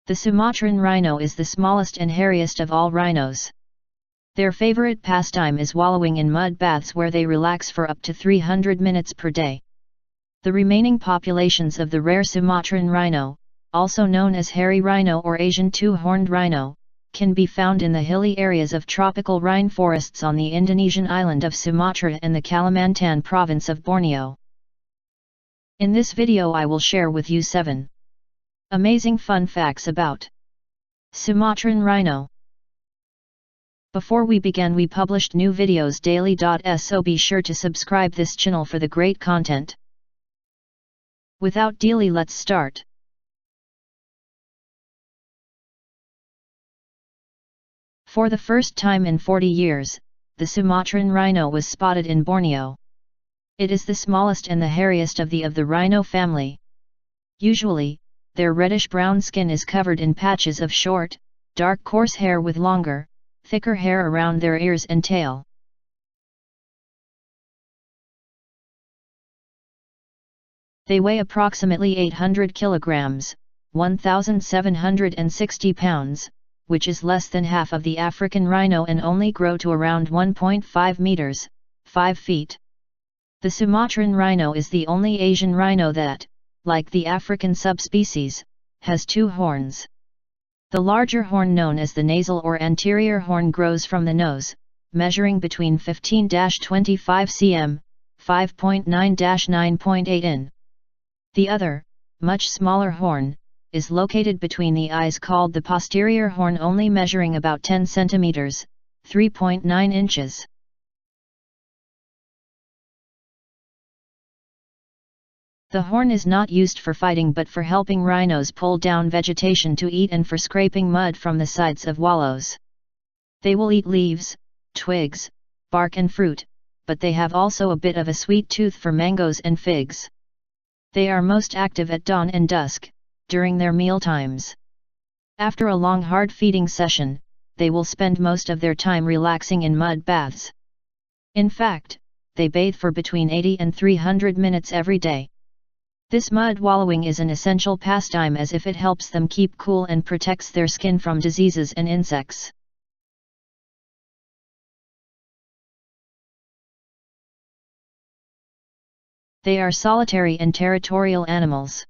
The Sumatran rhino is the smallest and hairiest of all rhinos. Their favorite pastime is wallowing in mud baths where they relax for up to 300 minutes per day. The remaining populations of the rare Sumatran rhino, also known as hairy rhino or Asian two-horned rhino, can be found in the hilly areas of tropical rainforests on the Indonesian island of Sumatra and the Kalimantan province of Borneo. In this video I will share with you 7 amazing fun facts about Sumatran rhino. Before we begin, we published new videos daily, so be sure to subscribe this channel for the great content. Without delay, let's start. For the first time in 40 years, the Sumatran rhino was spotted in Borneo. It is the smallest and the hairiest of the rhino family. Usually, their reddish-brown skin is covered in patches of short, dark coarse hair with longer, thicker hair around their ears and tail. They weigh approximately 800 kilograms, 1,760 pounds, which is less than half of the African rhino, and only grow to around 1.5 meters, 5 feet. The Sumatran rhino is the only Asian rhino that, like the African subspecies, has 2 horns. The larger horn, known as the nasal or anterior horn, grows from the nose, measuring between 15-25 cm, 5.9-9.8 in. The other, much smaller horn, is located between the eyes, called the posterior horn, only measuring about 10 cm, 3.9 inches. The horn is not used for fighting but for helping rhinos pull down vegetation to eat and for scraping mud from the sides of wallows. They will eat leaves, twigs, bark and fruit, but they have also a bit of a sweet tooth for mangoes and figs. They are most active at dawn and dusk, during their meal times. After a long hard feeding session, they will spend most of their time relaxing in mud baths. In fact, they bathe for between 80 and 300 minutes every day. This mud wallowing is an essential pastime, as if it helps them keep cool and protects their skin from diseases and insects. They are solitary and territorial animals.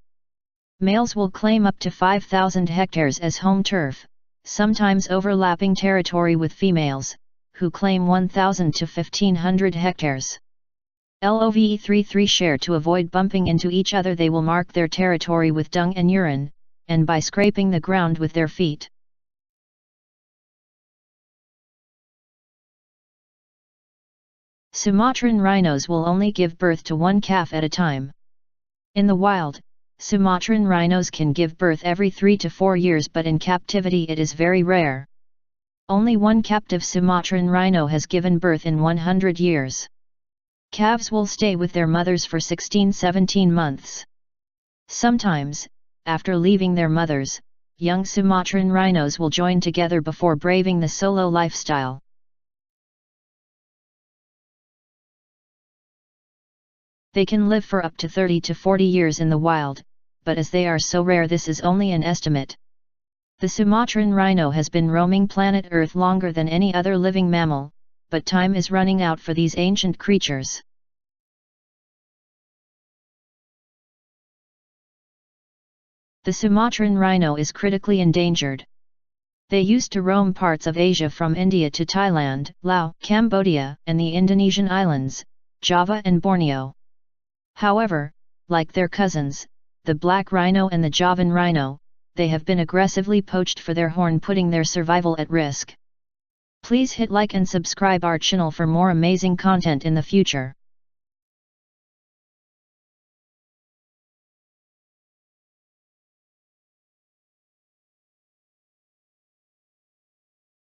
Males will claim up to 5,000 hectares as home turf, sometimes overlapping territory with females, who claim 1,000 to 1,500 hectares. Love3 share to avoid bumping into each other. They will mark their territory with dung and urine, and by scraping the ground with their feet. Sumatran rhinos will only give birth to 1 calf at a time. In the wild, Sumatran rhinos can give birth every 3 to 4 years, but in captivity it is very rare. Only 1 captive Sumatran rhino has given birth in 100 years. Calves will stay with their mothers for 16-17 months. Sometimes, after leaving their mothers, young Sumatran rhinos will join together before braving the solo lifestyle. They can live for up to 30 to 40 years in the wild, but as they are so rare, this is only an estimate. The Sumatran rhino has been roaming planet Earth longer than any other living mammal, but time is running out for these ancient creatures. The Sumatran rhino is critically endangered. They used to roam parts of Asia from India to Thailand, Laos, Cambodia, and the Indonesian islands, Java and Borneo. However, like their cousins, the black rhino and the Javan rhino, they have been aggressively poached for their horn, putting their survival at risk. Please hit like and subscribe our channel for more amazing content in the future.